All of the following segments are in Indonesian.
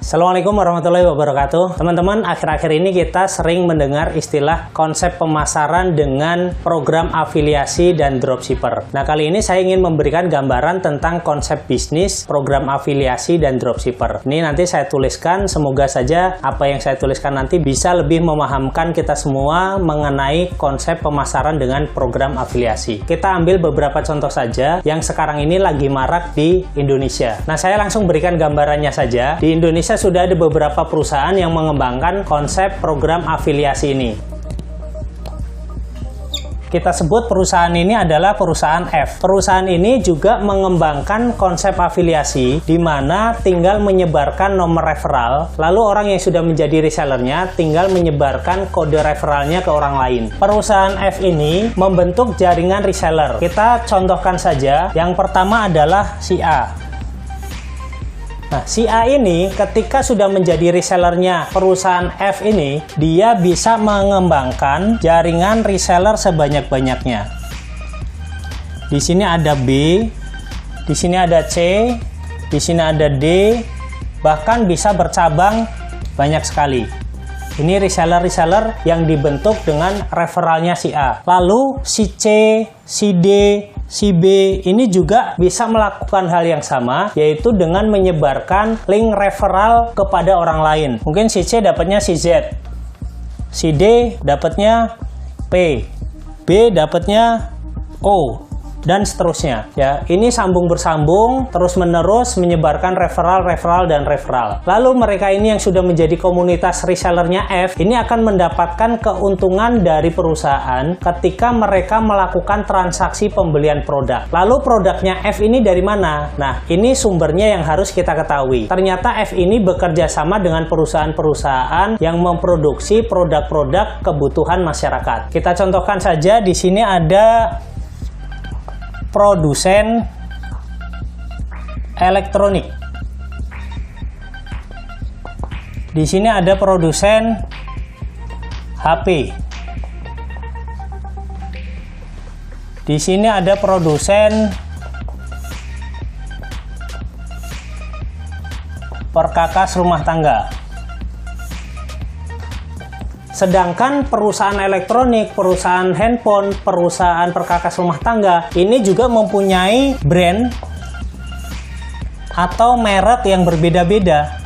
Assalamualaikum warahmatullahi wabarakatuh. Teman-teman, akhir-akhir ini kita sering mendengar istilah konsep pemasaran dengan program afiliasi dan dropshipper. Nah, kali ini saya ingin memberikan gambaran tentang konsep bisnis, program afiliasi dan dropshipper. Ini nanti saya tuliskan, semoga saja apa yang saya tuliskan nanti bisa lebih memahamkan kita semua mengenai konsep pemasaran dengan program afiliasi. Kita ambil beberapa contoh saja yang sekarang ini lagi marak di Indonesia. Nah, saya langsung berikan gambarannya saja. Di Indonesia sudah ada beberapa perusahaan yang mengembangkan konsep program afiliasi ini. Kita sebut perusahaan ini adalah perusahaan F. Perusahaan ini juga mengembangkan konsep afiliasi di mana tinggal menyebarkan nomor referral, lalu orang yang sudah menjadi resellernya tinggal menyebarkan kode referralnya ke orang lain. Perusahaan F ini membentuk jaringan reseller. Kita contohkan saja, yang pertama adalah si A. Nah, si A ini ketika sudah menjadi resellernya perusahaan F ini, dia bisa mengembangkan jaringan reseller sebanyak-banyaknya. Di sini ada B, di sini ada C, di sini ada D, bahkan bisa bercabang banyak sekali. Ini reseller-reseller yang dibentuk dengan referralnya si A. Lalu si C, si D, si B ini juga bisa melakukan hal yang sama, yaitu dengan menyebarkan link referral kepada orang lain. Mungkin si C dapatnya si Z, si D dapatnya P, B dapatnya O, dan seterusnya. Ya, ini sambung bersambung terus menerus menyebarkan referral dan referral. Lalu mereka ini yang sudah menjadi komunitas resellernya F ini akan mendapatkan keuntungan dari perusahaan ketika mereka melakukan transaksi pembelian produk. Lalu produknya F ini dari mana? Nah, ini sumbernya yang harus kita ketahui. Ternyata F ini bekerja sama dengan perusahaan-perusahaan yang memproduksi produk-produk kebutuhan masyarakat. Kita contohkan saja, di sini ada produsen elektronik. Di sini ada produsen HP. Di sini ada produsen perkakas rumah tangga. Sedangkan perusahaan elektronik, perusahaan handphone, perusahaan perkakas rumah tangga ini juga mempunyai brand atau merek yang berbeda-beda.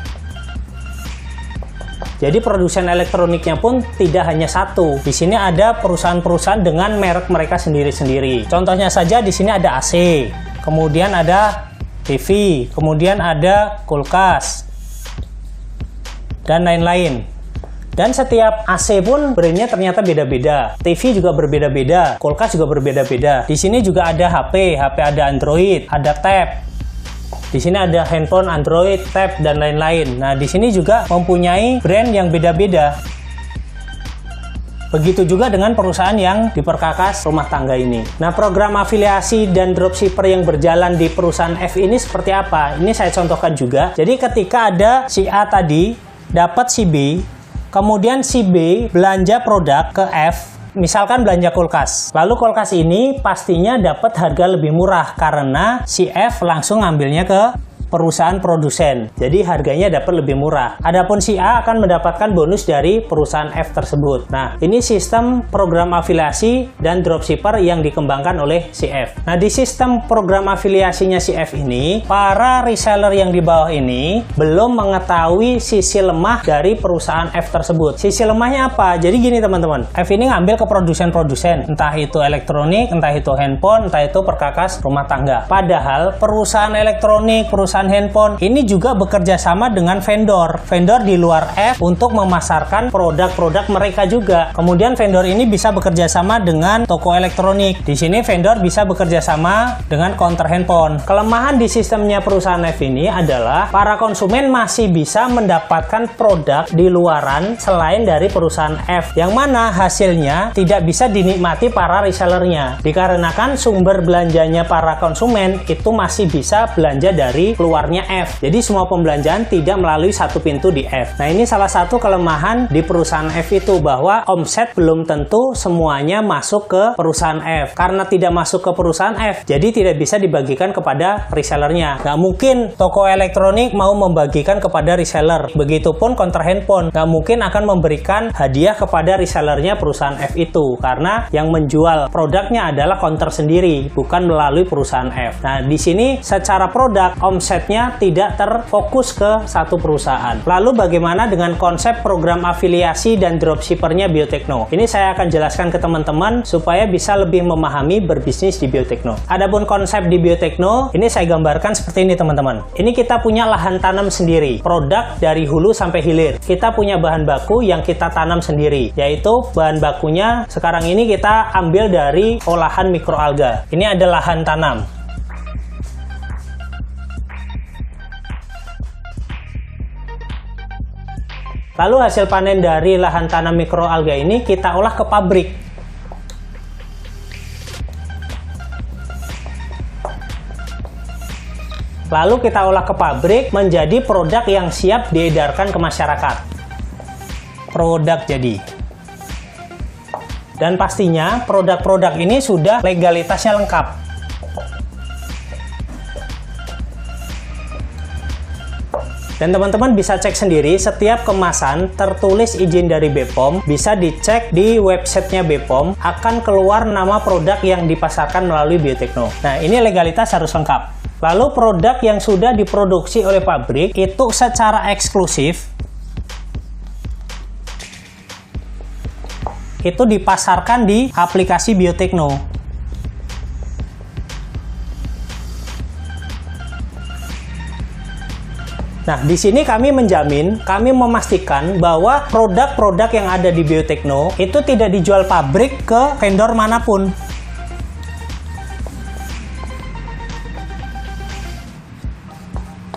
Jadi produsen elektroniknya pun tidak hanya satu. Di sini ada perusahaan-perusahaan dengan merek mereka sendiri-sendiri. Contohnya saja di sini ada AC, kemudian ada TV, kemudian ada kulkas, dan lain-lain. Dan setiap AC pun brandnya ternyata beda-beda. TV juga berbeda-beda, kulkas juga berbeda-beda. Di sini juga ada HP ada Android, ada Tab. Di sini ada handphone Android, Tab, dan lain-lain. Nah, di sini juga mempunyai brand yang beda-beda. Begitu juga dengan perusahaan yang di perkakas rumah tangga ini. Nah, program afiliasi dan dropshipper yang berjalan di perusahaan F ini seperti apa? Ini saya contohkan juga. Jadi ketika ada si A tadi dapat si B, kemudian si B belanja produk ke F, misalkan belanja kulkas. Lalu kulkas ini pastinya dapat harga lebih murah karena si F langsung ngambilnya ke perusahaan produsen. Jadi harganya dapat lebih murah. Adapun si A akan mendapatkan bonus dari perusahaan F tersebut. Nah, ini sistem program afiliasi dan dropshipper yang dikembangkan oleh si F. Nah, di sistem program afiliasinya si F ini, para reseller yang di bawah ini belum mengetahui sisi lemah dari perusahaan F tersebut. Sisi lemahnya apa? Jadi gini teman-teman, F ini ngambil ke produsen-produsen, entah itu elektronik, entah itu handphone, entah itu perkakas rumah tangga. Padahal perusahaan elektronik, perusahaan handphone ini juga bekerja sama dengan vendor di luar F untuk memasarkan produk-produk mereka juga. Kemudian vendor ini bisa bekerja sama dengan toko elektronik. Di sini vendor bisa bekerja sama dengan counter handphone. Kelemahan di sistemnya perusahaan F ini adalah para konsumen masih bisa mendapatkan produk di luaran selain dari perusahaan F, yang mana hasilnya tidak bisa dinikmati para resellernya, dikarenakan sumber belanjanya para konsumen itu masih bisa belanja dari keluarnya F. Jadi semua pembelanjaan tidak melalui satu pintu di F. Nah, ini salah satu kelemahan di perusahaan F itu, bahwa omset belum tentu semuanya masuk ke perusahaan F. Karena tidak masuk ke perusahaan F, jadi tidak bisa dibagikan kepada resellernya. Nggak mungkin toko elektronik mau membagikan kepada reseller. Begitupun counter handphone, nggak mungkin akan memberikan hadiah kepada resellernya perusahaan F itu, karena yang menjual produknya adalah counter sendiri, bukan melalui perusahaan F. Nah, di sini secara produk omsetnya tidak terfokus ke satu perusahaan. Lalu bagaimana dengan konsep program afiliasi dan dropshippernya Biotekno? Ini saya akan jelaskan ke teman-teman supaya bisa lebih memahami berbisnis di Biotekno. Adapun konsep di Biotekno, ini saya gambarkan seperti ini teman-teman. Ini kita punya lahan tanam sendiri, produk dari hulu sampai hilir. Kita punya bahan baku yang kita tanam sendiri, yaitu bahan bakunya sekarang ini kita ambil dari olahan mikroalga. Ini ada lahan tanam. Lalu hasil panen dari lahan tanam mikroalga ini kita olah ke pabrik. Lalu kita olah ke pabrik menjadi produk yang siap diedarkan ke masyarakat. Produk jadi. Dan pastinya produk-produk ini sudah legalitasnya lengkap. Dan teman-teman bisa cek sendiri, setiap kemasan tertulis izin dari BPOM, bisa dicek di websitenya BPOM, akan keluar nama produk yang dipasarkan melalui Biotekno. Nah, ini legalitas harus lengkap. Lalu produk yang sudah diproduksi oleh pabrik itu secara eksklusif itu dipasarkan di aplikasi Biotekno. Nah, di sini kami menjamin, kami memastikan bahwa produk-produk yang ada di Biotekno itu tidak dijual pabrik ke vendor manapun.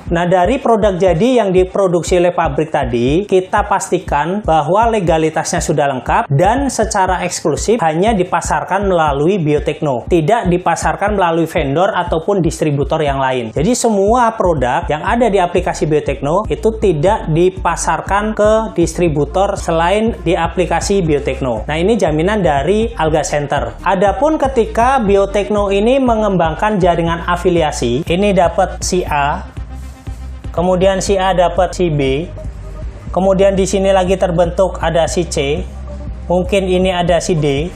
Nah, dari produk jadi yang diproduksi oleh pabrik tadi, kita pastikan bahwa legalitasnya sudah lengkap dan secara eksklusif hanya dipasarkan melalui Biotekno, tidak dipasarkan melalui vendor ataupun distributor yang lain. Jadi semua produk yang ada di aplikasi Biotekno itu tidak dipasarkan ke distributor selain di aplikasi Biotekno. Nah, ini jaminan dari Alga Center. Adapun ketika Biotekno ini mengembangkan jaringan afiliasi, ini dapat si A, kemudian si A dapat si B, kemudian di sini lagi terbentuk ada si C, mungkin ini ada si D,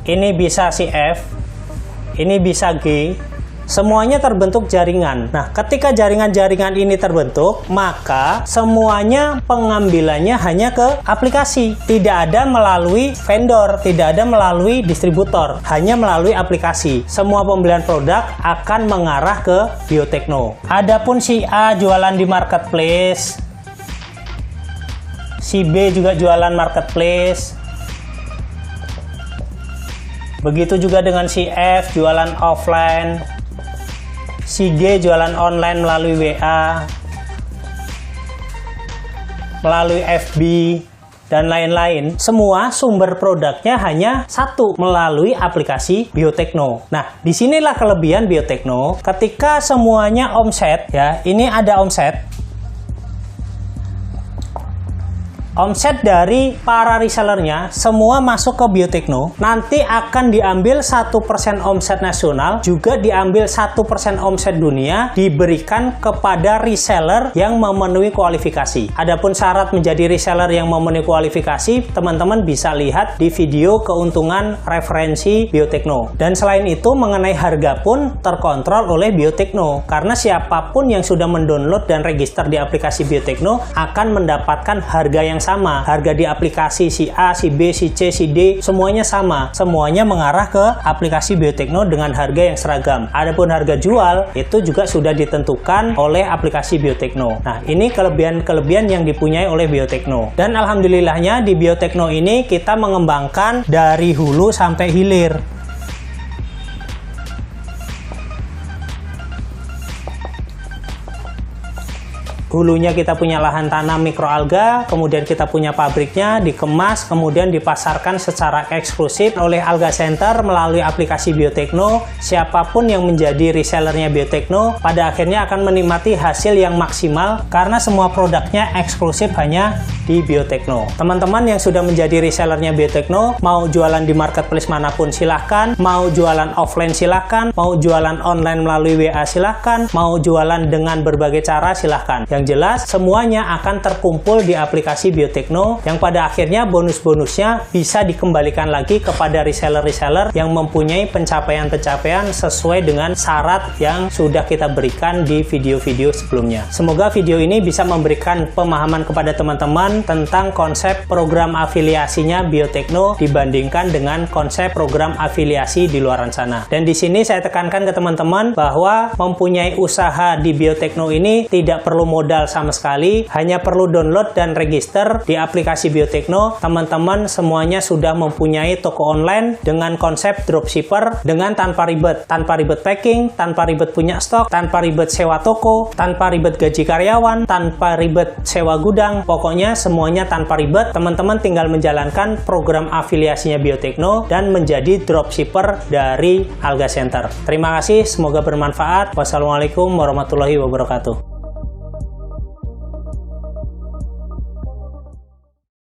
ini bisa si F, ini bisa G, semuanya terbentuk jaringan. Nah, ketika jaringan-jaringan ini terbentuk, maka semuanya pengambilannya hanya ke aplikasi, tidak ada melalui vendor, tidak ada melalui distributor, hanya melalui aplikasi. Semua pembelian produk akan mengarah ke Biotekno. Adapun si A jualan di marketplace, si B juga jualan marketplace, begitu juga dengan si F jualan offline, si G jualan online melalui WA, melalui FB, dan lain-lain. Semua sumber produknya hanya satu, melalui aplikasi Biotekno. Nah, disinilah kelebihan Biotekno. Ketika semuanya omset, ya, ini ada omset. Omset dari para resellernya semua masuk ke Biotekno, nanti akan diambil 1% omset nasional, juga diambil 1% omset dunia, diberikan kepada reseller yang memenuhi kualifikasi. Adapun syarat menjadi reseller yang memenuhi kualifikasi, teman-teman bisa lihat di video keuntungan referensi Biotekno. Dan selain itu, mengenai harga pun terkontrol oleh Biotekno, karena siapapun yang sudah mendownload dan register di aplikasi Biotekno akan mendapatkan harga yang sama. Harga di aplikasi si A, si B, si C, si D, semuanya sama. Semuanya mengarah ke aplikasi Biotekno dengan harga yang seragam. Adapun harga jual itu juga sudah ditentukan oleh aplikasi Biotekno. Nah, ini kelebihan-kelebihan yang dipunyai oleh Biotekno. Dan alhamdulillahnya di Biotekno ini kita mengembangkan dari hulu sampai hilir. hulunya kita punya lahan tanam mikroalga, kemudian kita punya pabriknya, dikemas, kemudian dipasarkan secara eksklusif oleh Alga Center melalui aplikasi Biotekno. Siapapun yang menjadi resellernya Biotekno pada akhirnya akan menikmati hasil yang maksimal karena semua produknya eksklusif hanya di Biotekno. Teman-teman yang sudah menjadi resellernya Biotekno, mau jualan di marketplace manapun silahkan, mau jualan offline silahkan, mau jualan online melalui WA silahkan, mau jualan dengan berbagai cara silahkan. Yang jelas semuanya akan terkumpul di aplikasi Biotekno yang pada akhirnya bonus-bonusnya bisa dikembalikan lagi kepada reseller-reseller yang mempunyai pencapaian-pencapaian sesuai dengan syarat yang sudah kita berikan di video-video sebelumnya. Semoga video ini bisa memberikan pemahaman kepada teman-teman tentang konsep program afiliasinya Biotekno dibandingkan dengan konsep program afiliasi di luar sana. Dan di sini saya tekankan ke teman-teman bahwa mempunyai usaha di Biotekno ini tidak perlu modal sama sekali, hanya perlu download dan register di aplikasi Biotekno. Teman-teman semuanya sudah mempunyai toko online dengan konsep dropshipper dengan tanpa ribet packing, tanpa ribet punya stok, tanpa ribet sewa toko, tanpa ribet gaji karyawan, tanpa ribet sewa gudang. Pokoknya semuanya tanpa ribet. Teman-teman tinggal menjalankan program afiliasinya Biotekno dan menjadi dropshipper dari Alga Center. Terima kasih, semoga bermanfaat. Wassalamualaikum warahmatullahi wabarakatuh.